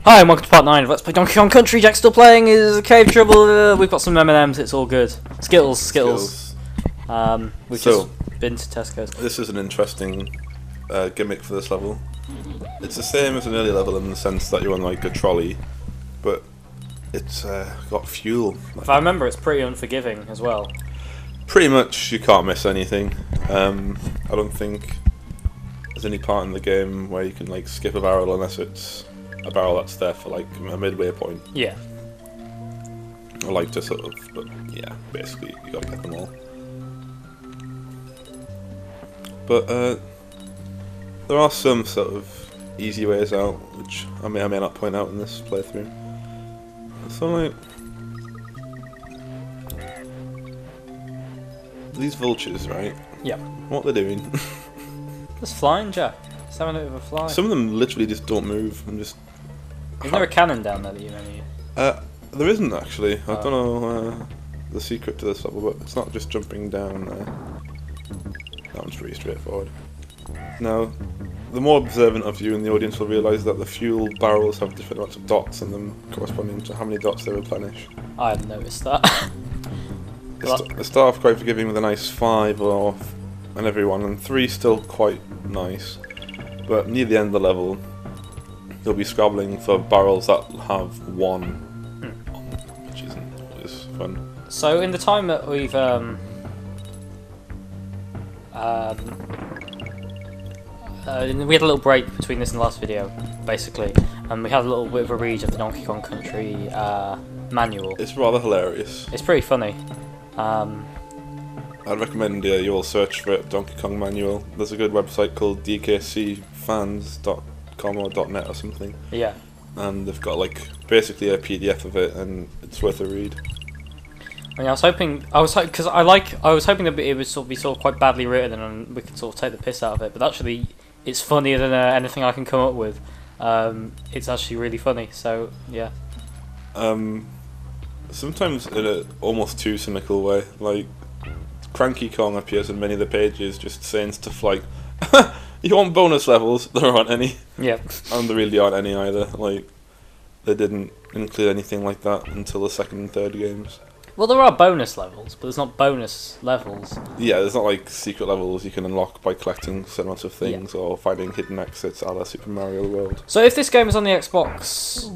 Hi and welcome to part 9 of Let's Play Donkey Kong Country. Jack's still playing his Cave Trouble. We've got some M&Ms, it's all good. Skittles. We've just been to Tesco's. This is an interesting gimmick for this level. It's the same as an earlier level in the sense that you're on like a trolley, but it's got fuel. If I remember, it's pretty unforgiving as well. Pretty much you can't miss anything. I don't think there's any part in the game where you can like skip a barrel unless it's a barrel that's there for like a midway point. Yeah. I like to sort of, but yeah, basically you gotta get them all. But there are some sort of easy ways out, which I may or may not point out in this playthrough. So like, these vultures, right? Yeah. What they're doing? Just flying, Jack. Just having a bit of a fly. Some of them literally just don't move and just. Is there a cannon down there that you know? There isn't actually. I don't know the secret to this level, but it's not just jumping down there. That one's pretty straightforward. Now, the more observant of you in the audience will realise that the fuel barrels have different amounts of dots in them, corresponding to how many dots they replenish. I hadn't noticed that. They start off quite forgiving with a nice 5 on every one, and 3 still quite nice. But near the end of the level, they'll be scrabbling for barrels that have 1 which isn't always fun. So in the time that we've we had a little break between this and the last video, basically, and we had a little bit of a read of the Donkey Kong Country manual. It's rather hilarious. It's pretty funny. I'd recommend you all search for it, Donkey Kong Manual. There's a good website called dkcfans.com or .net or something. Yeah. And they've got like basically a PDF of it, and it's worth a read. I mean, I was hoping that it would sort of be quite badly written, and we could sort of take the piss out of it. But actually, it's funnier than anything I can come up with. It's actually really funny. So yeah. Sometimes in an almost too cynical way, like Cranky Kong appears in many of the pages, just saying stuff like, "You want bonus levels? There aren't any." Yeah. And there really aren't any either. Like, they didn't include anything like that until the second and third games. Well, there are bonus levels, but there's not bonus levels. Yeah, there's not like secret levels you can unlock by collecting certain amounts of things or finding hidden exits a la Super Mario World. So if this game was on the Xbox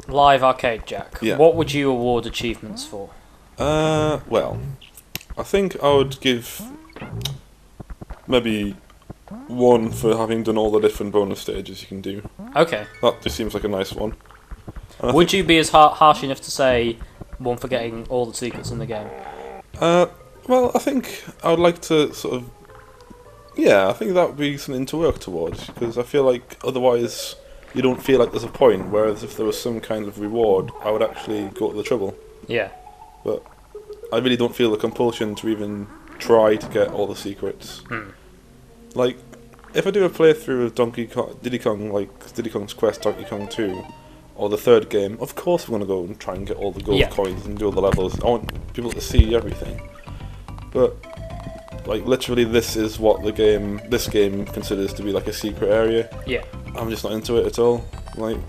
Live Arcade, Jack, what would you award achievements for? Well, I think I would give maybe 1 for having done all the different bonus stages you can do. Okay. That just seems like a nice one. Would you be as harsh enough to say 1 for getting all the secrets in the game? Well, I think I would like to sort of... Yeah, I think that would be something to work towards, because I feel like otherwise you don't feel like there's a point, whereas if there was some kind of reward, I would actually go to the trouble. Yeah. But I really don't feel the compulsion to even try to get all the secrets. Like, if I do a playthrough of Diddy Kong, like Diddy Kong's Quest, Donkey Kong 2, or the third game, of course we're going to go and try and get all the gold coins and do all the levels. I want people to see everything. But, like, literally this is what this game considers to be like a secret area. Yeah. I'm just not into it at all. Like,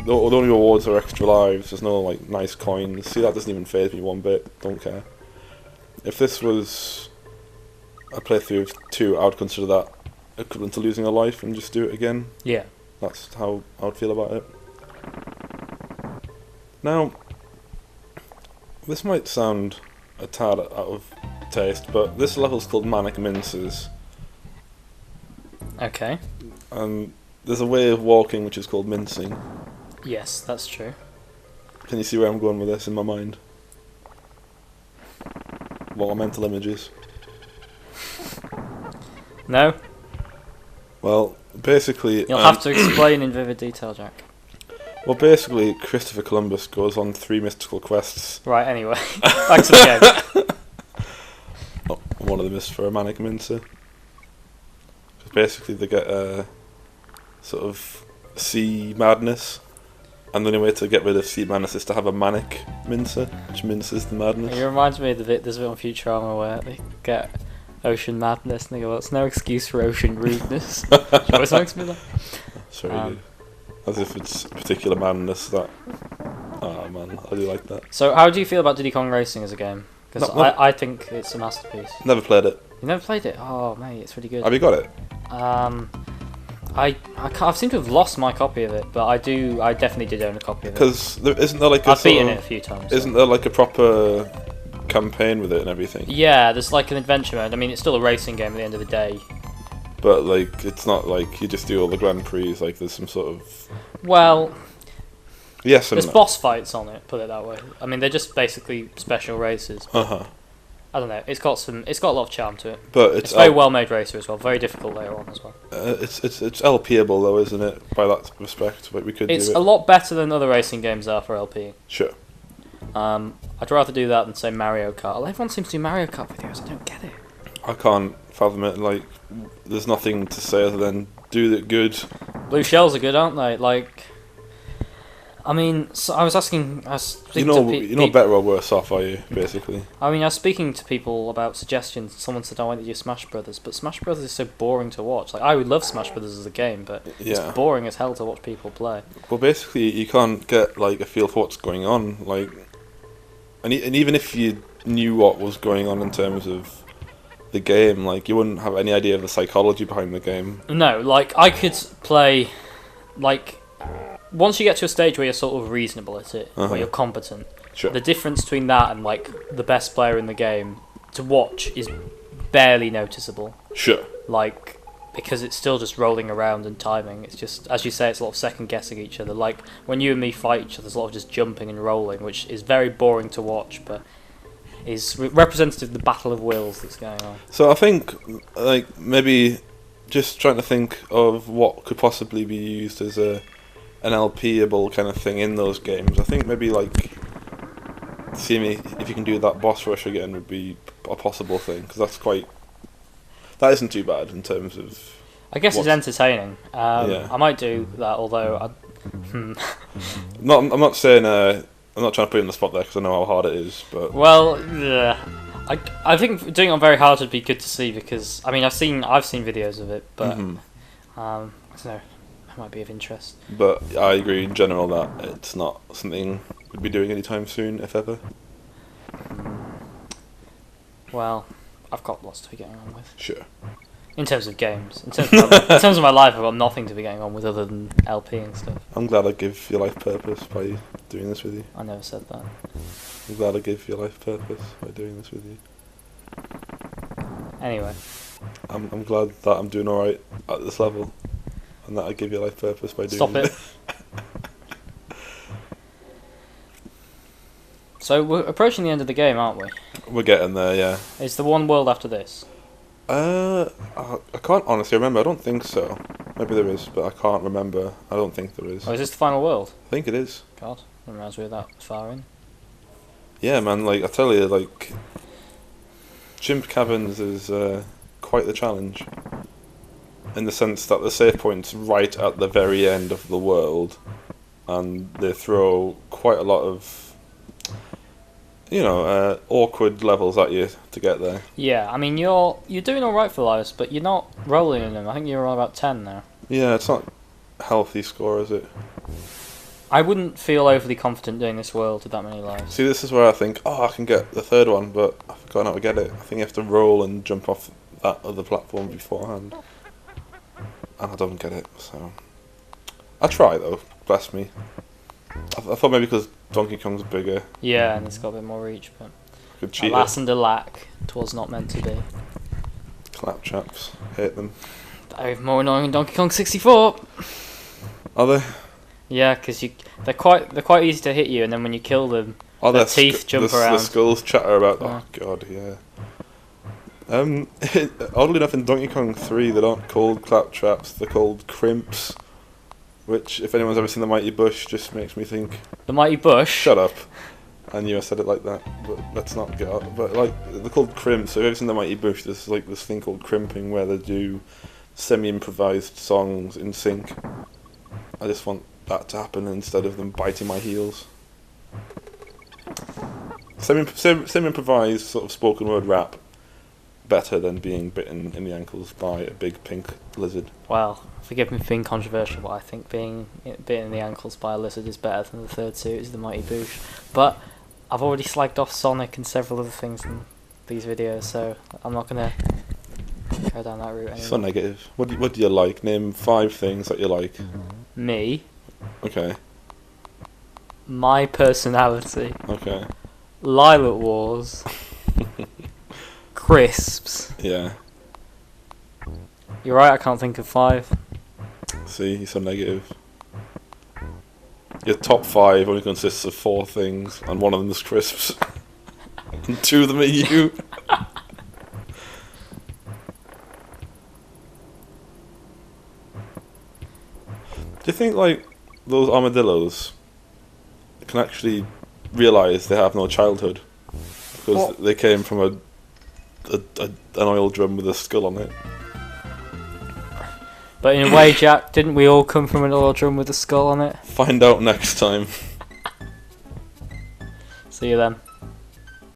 the only rewards are extra lives, there's no, like, nice coins. See, that doesn't even faze me one bit, don't care. If this was a playthrough of 2, I would consider that equivalent to losing a life and just do it again. Yeah. That's how I would feel about it. Now, this might sound a tad out of taste, but this level's called Manic Minces. Okay. And there's a way of walking which is called mincing. Yes, that's true. Can you see where I'm going with this in my mind? What are mental images? No? Well, basically... You'll have to explain in vivid detail, Jack. Well, basically, Christopher Columbus goes on 3 mystical quests. Right, anyway. Back to the game. One of them is for a Manic Mincer. Basically, they get a sort of sea madness, and the only way to get rid of sea madness is to have a Manic Mincer, which minces the madness. It reminds me of there's a bit on Futurama where they get ocean madness and they go, well, it's no excuse for ocean rudeness. Which always makes me laugh. Sorry, dude. As if it's particular madness that. Oh man, I do like that. So, how do you feel about Diddy Kong Racing as a game? Because I think it's a masterpiece. Never played it. You never played it? Oh, mate, it's really good. Have you got it? I seem to have lost my copy of it, but I definitely did own a copy of it. Because isn't there like I've beaten it a few times. Isn't there like a proper campaign with it and everything? Yeah, there's like an adventure mode. I mean, it's still a racing game at the end of the day. But like, it's not like you just do all the Grand Prix. Like, there's some sort of. Well. Yes, there's boss fights on it. Put it that way. I mean, they're just basically special races. I don't know. It's got a lot of charm to it. But it's a very well made racer as well. Very difficult later on as well. It's LPable though, isn't it? By that respect, like we could. It's a lot better than other racing games are for LP. Sure. I'd rather do that than say Mario Kart. Everyone seems to do Mario Kart videos. I don't get it. I can't fathom it. Like, there's nothing to say other than do it good. Blue shells are good, aren't they? Like, I mean, so I was speaking you're not better or worse off, are you? Basically. I mean, I was speaking to people about suggestions. Someone said, "I want to do Smash Brothers," but Smash Brothers is so boring to watch. Like, I would love Smash Brothers as a game, but it's boring as hell to watch people play. Well, basically, you can't get like a feel for what's going on. Like, and even if you knew what was going on in terms of the game, like, you wouldn't have any idea of the psychology behind the game. No, like, I could play, like, once you get to a stage where you're sort of reasonable at it, where you're competent, sure. The difference between that and, like, the best player in the game to watch is barely noticeable. Sure. Like, because it's still just rolling around and timing. It's just, as you say, it's a lot of second guessing each other. Like, when you and me fight each other, there's a lot of just jumping and rolling, which is very boring to watch, but is representative of the battle of wills that's going on. So I think, like, maybe just trying to think of what could possibly be used as an LP-able kind of thing in those games. I think maybe, like, seeing if you can do that boss rush again would be a possible thing, because that isn't too bad in terms of. I guess it's entertaining. I might do that, although I'm not saying. I'm not trying to put you on the spot there because I know how hard it is, but. Well, I think doing it on very hard would be good to see, because I mean I've seen videos of it, but I don't know, it might be of interest. But I agree in general that it's not something we'd be doing anytime soon, if ever. Well, I've got lots to be getting on with. Sure. In terms of games, in terms of my life, I've got nothing to be getting on with other than LP and stuff. I'm glad I give your life purpose by doing this with you. I never said that. I'm glad I give your life purpose by doing this with you. Anyway. I'm glad that I'm doing alright at this level, and that I give your life purpose by doing it. Stop it. So we're approaching the end of the game, aren't we? We're getting there, yeah. Is there one world after this? I can't honestly remember. I don't think so. Maybe there is, but I can't remember. I don't think there is. Oh, is this the final world? I think it is. God, I didn't realise we were that far in. Yeah, man. Like, I tell you, like, Chimp Caverns is quite the challenge. In the sense that the save point's right at the very end of the world, and they throw quite a lot of, awkward levels at you to get there. Yeah, I mean you're doing all right for lives, but you're not rolling in them. I think you're on about 10 now. Yeah, it's not a healthy score, is it? I wouldn't feel overly confident doing this world with that many lives. See, this is where I think, I can get the third one, but I've forgotten how to get it. I think you have to roll and jump off that other platform beforehand, and I don't get it. So I try though. Bless me. I thought maybe because Donkey Kong's bigger. Yeah, and it's got a bit more reach, but could cheat. Alas and alack, 'twas not meant to be. Claptraps, hate them. They're more annoying than Donkey Kong 64. Are they? Yeah, because they're quite easy to hit you, and then when you kill them, their teeth jump around. The skulls chatter about. Yeah. Oh god, yeah. Oddly enough, in Donkey Kong 3, they're not called claptraps; they're called crimps. Which, if anyone's ever seen the Mighty Bush, just makes me think. The Mighty Bush? Shut up. I knew I said it like that, but let's not get out. But, like, they're called crimps. So if you've ever seen the Mighty Bush, there's, like, this thing called crimping where they do semi-improvised songs in sync. I just want that to happen instead of them biting my heels. Semi-improvised sort of spoken word rap better than being bitten in the ankles by a big pink lizard. Well, forgive me for being controversial, but I think being bitten in the ankles by a lizard is better than the third suit is the Mighty Boosh. But I've already slagged off Sonic and several other things in these videos, so I'm not gonna go down that route anymore. So negative. What do you like? Name 5 things that you like. Me, Okay. my personality, Okay. Lilac Wars, crisps. Yeah. You're right, I can't think of 5. See, you're so negative. Your top 5 only consists of 4 things, and one of them is crisps. And 2 of them are you. Do you think, like, those armadillos can actually realise they have no childhood? Because What? they came from an oil drum with a skull on it. But in a way, Jack, didn't we all come from an oil drum with a skull on it? Find out next time. See you then.